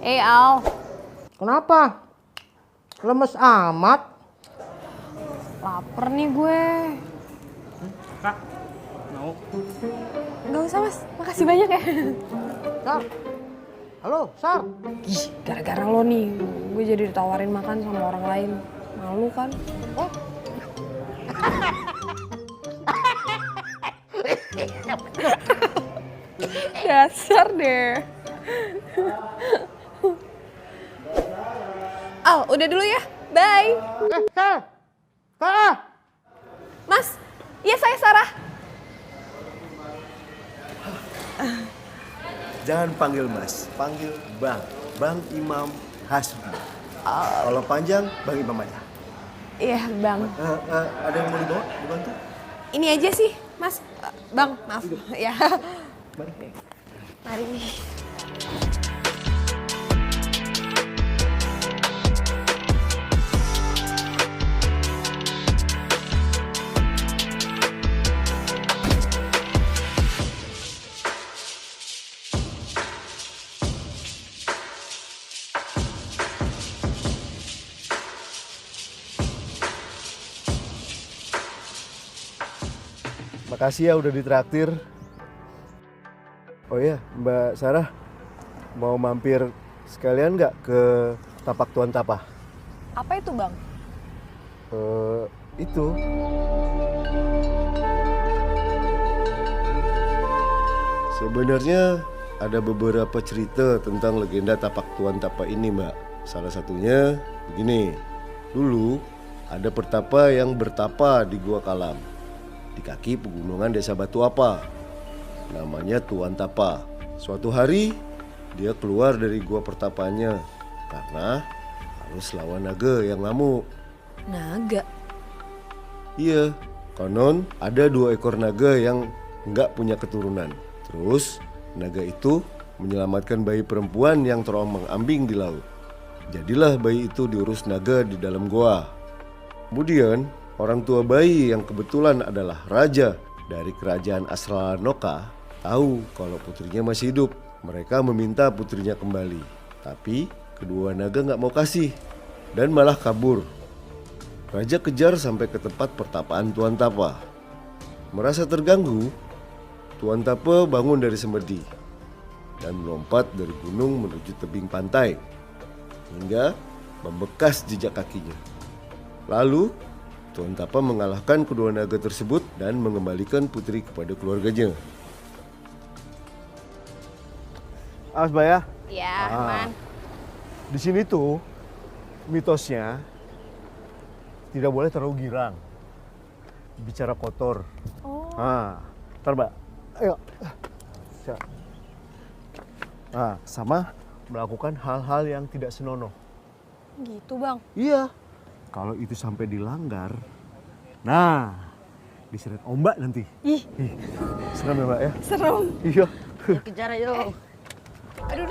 Al. Kenapa? Lemes amat. Laper nih gue. Kak, mau? Gak usah mas, makasih banyak ya. Sar. Halo, Sar. Ih, gara-gara lo nih, gue jadi ditawarin makan sama orang lain. Malu kan? Oh. Dasar deh. Al, udah dulu ya. Bye. Sar. Sar. Mas, iya saya Sarah. Jangan panggil Mas, panggil Bang. Bang Imam Hasbi. Kalau panjang, Bang Imam aja. Iya, Bang. Ada yang mau dibawa? Dibantu? Ini aja sih, Mas. Bang, maaf. Ya. Mari. Mari. Makasih ya udah ditraktir. Oh iya, Mbak Sarah, mau mampir sekalian nggak ke Tapak Tuan Tapa? Apa itu, Bang? Itu. Sebenarnya ada beberapa cerita tentang legenda Tapak Tuan Tapa ini, Mbak. Salah satunya begini. Dulu ada pertapa yang bertapa di Gua Kalam, di kaki pegunungan Desa Batu Apa. Namanya Tuan Tapa. Suatu hari dia keluar dari gua pertapanya karena harus lawan naga yang ngamuk. Naga? Iya, konon ada 2 ekor naga yang nggak punya keturunan. Terus naga itu menyelamatkan bayi perempuan yang terombang-ambing di laut. Jadilah bayi itu diurus naga di dalam gua. Kemudian orang tua bayi yang kebetulan adalah raja dari kerajaan Asranoka tahu kalau putrinya masih hidup. Mereka meminta putrinya kembali. Tapi kedua naga nggak mau kasih dan malah kabur. Raja kejar sampai ke tempat pertapaan Tuan Tapa. Merasa terganggu, Tuan Tapa bangun dari semedi dan melompat dari gunung menuju tebing pantai hingga membekas jejak kakinya. Lalu Tuan Tapa mengalahkan kedua naga tersebut dan mengembalikan putri kepada keluarganya. Awas, Mbak ya. Iya, aman. Di sini tuh mitosnya tidak boleh terlalu girang, bicara kotor. Oh. Ntar Mbak, ayo. Sama melakukan hal-hal yang tidak senonoh. Gitu, Bang. Iya. Kalau itu sampai dilanggar, nah diseret ombak nanti. Ih, Serem ya Mbak ya? serem. Iya. Kejar ayo. Aduh,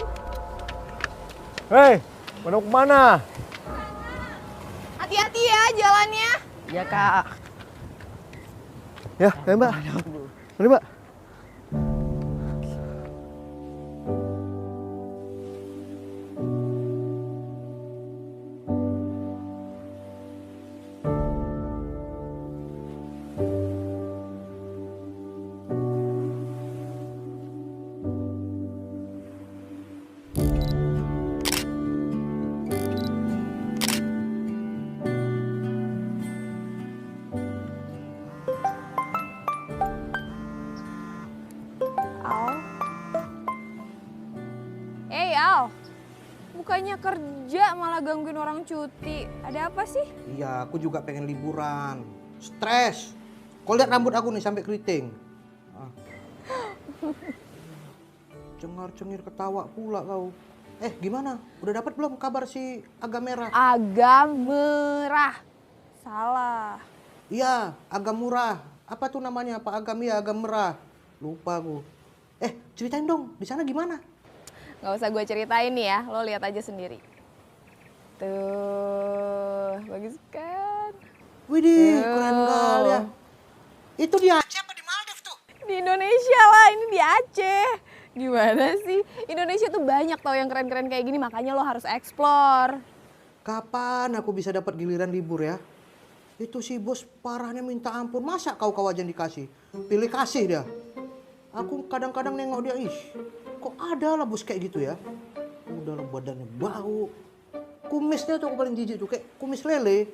Hei, mau kemana? hati-hati ya jalannya. Iya, Kak. Ya, ayo Mbak. Mari Mbak. Al. Al. Bukannya kerja malah gangguin orang cuti. Ada apa sih? Iya, aku juga pengen liburan. Stres. Kau lihat rambut aku nih sampai keriting. Cengar-cengir ketawa pula kau. Gimana? Udah dapat belum kabar si Agam Merah? Agam merah. Salah. Iya, Agam Murah. Apa tuh namanya? Pak Agam ya, Agam Merah. Lupa aku. Ceritain dong, di sana gimana? Gak usah gue ceritain nih ya, lo lihat aja sendiri. Tuh, bagus kan? Widih, keren kali ya. Itu di Aceh apa di Maldives tuh? Di Indonesia lah, ini di Aceh. Gimana sih? Indonesia tuh banyak tau yang keren-keren kayak gini, makanya lo harus explore. Kapan aku bisa dapat giliran libur ya? Itu si bos parahnya minta ampun. Masa kau aja dikasih? Pilih kasih dia. Aku kadang-kadang nengok dia, ih, kok ada lah bos kayak gitu ya? Udah lah badannya bau. Kumisnya tuh aku paling jijik tuh, kayak kumis lele.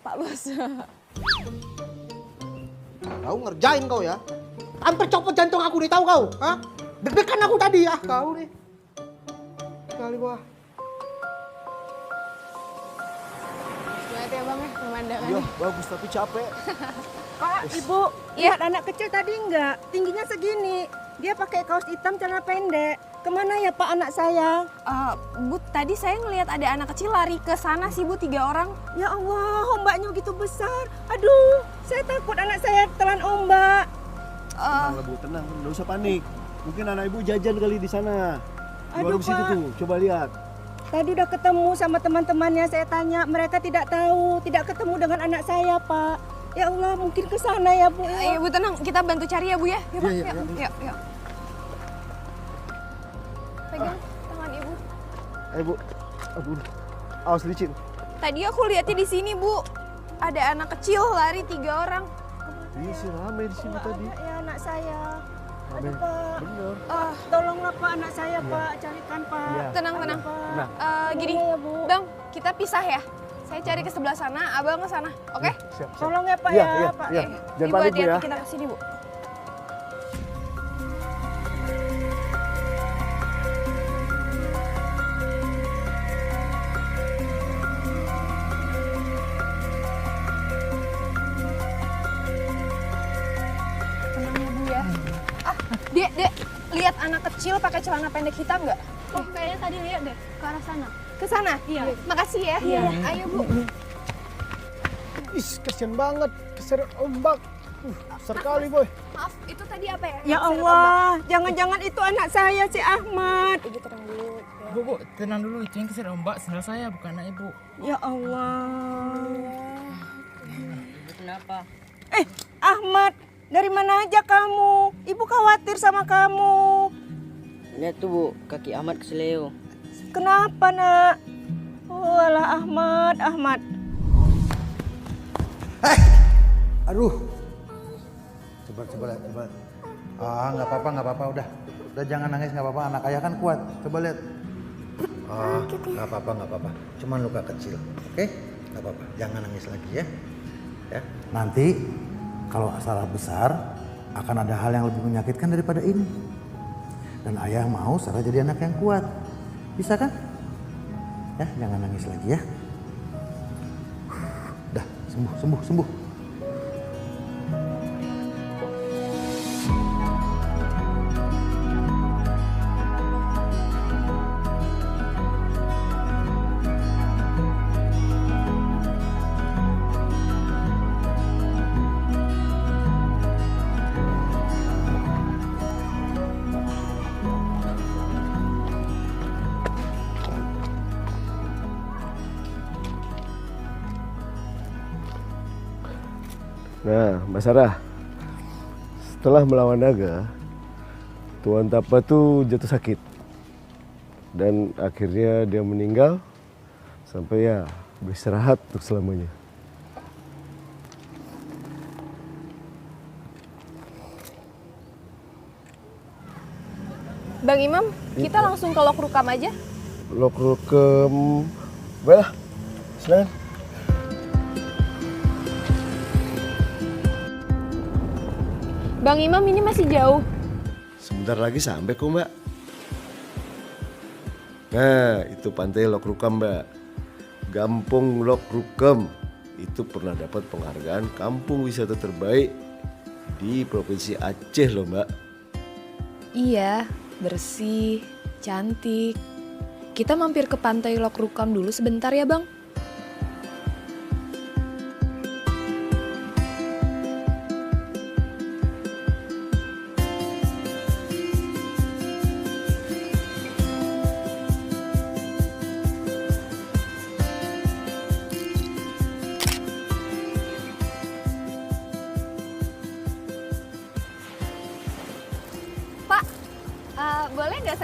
Pak Bos. Kau ngerjain kau ya? Hampir copot jantung aku nih, tahu kau? Hah? Deg-degan aku tadi ya, kau nih. Kali gua. Lihat ya Bang ya pemandangannya. Iya, bagus tapi capek. Pak, Ibu, lihat anak kecil tadi enggak? Tingginya segini. Dia pakai kaos hitam, celana pendek. Kemana ya Pak anak saya? Bu, tadi saya ngelihat ada anak kecil lari ke sana sih Bu, 3 orang. Ya Allah, ombaknya begitu besar. Aduh, saya takut anak saya telan ombak. Tenang, Bu, tenang, nggak usah panik. Mungkin anak ibu jajan kali di sana. Di Aduh, warung situ Pak. tuh, coba lihat. Tadi udah ketemu sama teman-temannya, saya tanya. Mereka tidak tahu, tidak ketemu dengan anak saya Pak. Ya Allah, mungkin ke sana ya Bu. Ayo Bu tenang, kita bantu cari ya Bu ya. Yuk, Pak, Iya, yuk. Pegang tangan Ibu. Bu, aduh, awas licin. Tadi aku lihatnya di sini Bu. Ada anak kecil lari 3 orang. Iya sih ramai di sini tadi. Ada ya anak saya. Ramai. Aduh Pak, Bener. tolonglah Pak anak saya Pak, carikan Pak. Iya. Tenang. Tenang. Gini, Boleh ya, Bu? Bang, kita pisah ya. Saya cari ke sebelah sana, Abang ke sana. Oke? Siap, siap. Tolong ya Pak Iya, ya, iya, Pak. iya. Jangan Ibu panik, Bu, hati-hati, ya. kita ke sini Bu. Tenang ya Bu ya. Dek, lihat anak kecil pakai celana pendek hitam nggak? Oh, kayaknya tadi lihat deh, ke arah sana. Ke sana? Iya. Makasih ya. Iya. Ayo Bu. Ih, kasihan banget. Keseret ombak. Besar kali, boy. Maaf, itu tadi apa ya? Ya Allah, jangan-jangan itu anak saya si Ahmad. Ibu tenang dulu. Ya. Bu, tenang dulu. Itu yang keseret ombak sendal saya, bukan anak ibu. Ya Allah. Ibu kenapa? Ahmad, dari mana aja kamu? Ibu khawatir sama kamu. Lihat tuh, Bu. Kaki Ahmad keseleo. Kenapa, Nak? Oh, alah Ahmad. Aduh. Coba. Ah, nggak apa-apa, udah. Udah jangan nangis, nggak apa-apa. Anak ayah kan kuat. Coba lihat. Ah, nggak apa-apa. Cuman luka kecil, oke? Nggak apa-apa. Jangan nangis lagi ya. Ya. Nanti kalau salah besar akan ada hal yang lebih menyakitkan daripada ini. Dan ayah mau Sarah jadi anak yang kuat. Bisa kan? Ya, jangan nangis lagi ya. Udah, sembuh. Nah, Mbak Sarah, setelah melawan naga, Tuan Tapa tuh jatuh sakit. Dan akhirnya dia meninggal sampai ya beristirahat untuk selamanya. Bang Imam, kita langsung ke Lok Rukam aja. Lok Rukem, baiklah, silakan. Bang Imam, ini masih jauh. Sebentar lagi sampai kok, Mbak. Nah, itu pantai Lok Rukam, Mbak. Gampung Lok Rukam itu pernah dapat penghargaan kampung wisata terbaik di Provinsi Aceh loh, Mbak. Iya, bersih, cantik. Kita mampir ke pantai Lok Rukam dulu sebentar ya, Bang.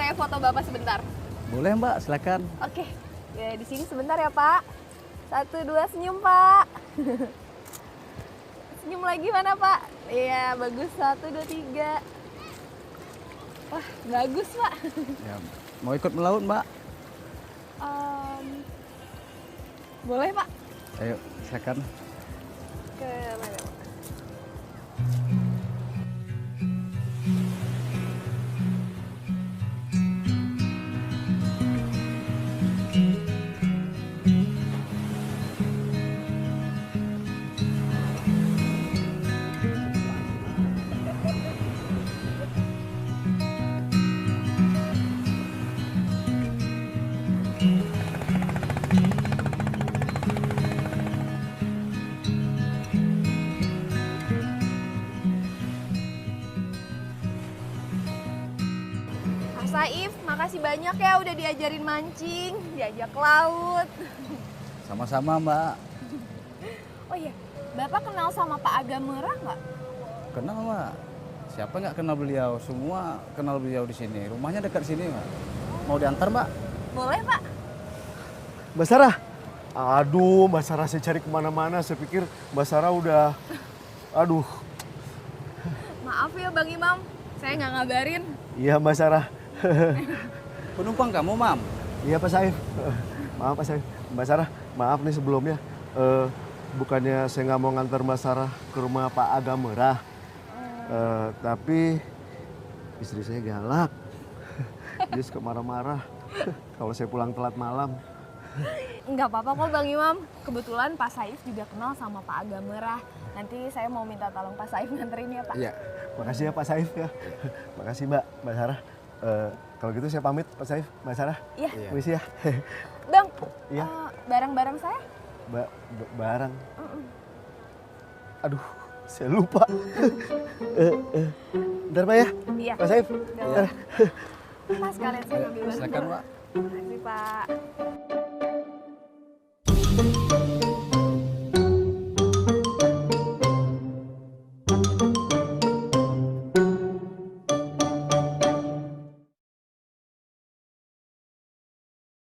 saya foto Bapak sebentar? Boleh Mbak, silakan. Oke. Ya, di sini sebentar ya, Pak. 1, 2, senyum, Pak. Senyum lagi mana, Pak? Iya, bagus. 1, 2, 3. Wah, bagus, Pak. Ya, mau ikut melaut Mbak? Boleh, Pak. Ayo, silakan. Ke mana, Pak? Mas Saif, makasih banyak ya udah diajarin mancing, diajak ke laut. Sama-sama Mbak. Oh iya, Bapak kenal sama Pak Aga Merah nggak? Kenal Mbak. Siapa nggak kenal beliau? Semua kenal beliau di sini. Rumahnya dekat sini Mbak. Mau diantar Mbak? Boleh, Pak. Mbak Sarah. Aduh, Mbak Sarah saya cari kemana-mana. Saya pikir Mbak Sarah udah... Aduh. Maaf ya Bang Imam, saya nggak ngabarin. Iya Mbak Sarah. Penumpang kamu, Mam? Iya Pak Saif. Maaf Pak Saif. Mbak Sarah, maaf nih sebelumnya. Bukannya saya nggak mau ngantar Mbak Sarah ke rumah Pak Aga Merah. Tapi istri saya galak. Dia suka marah-marah kalau saya pulang telat malam. Nggak apa-apa kok Bang Imam. Kebetulan Pak Saif juga kenal sama Pak Aga Merah. Nanti saya mau minta tolong Pak Saif nganterin ya Pak. Iya. Makasih ya Pak Saif ya. Makasih Mbak Sarah. Kalau gitu saya pamit Pak Saif, Mbak Sarah. Iya. Permisi ya. Bang, Iya. Barang-barang saya? Barang. Aduh, saya lupa. Bentar Pak ya. Iya. Pak Saif. Mas, kalian saya ambil barang. Silakan Mbak. Terima kasih Pak.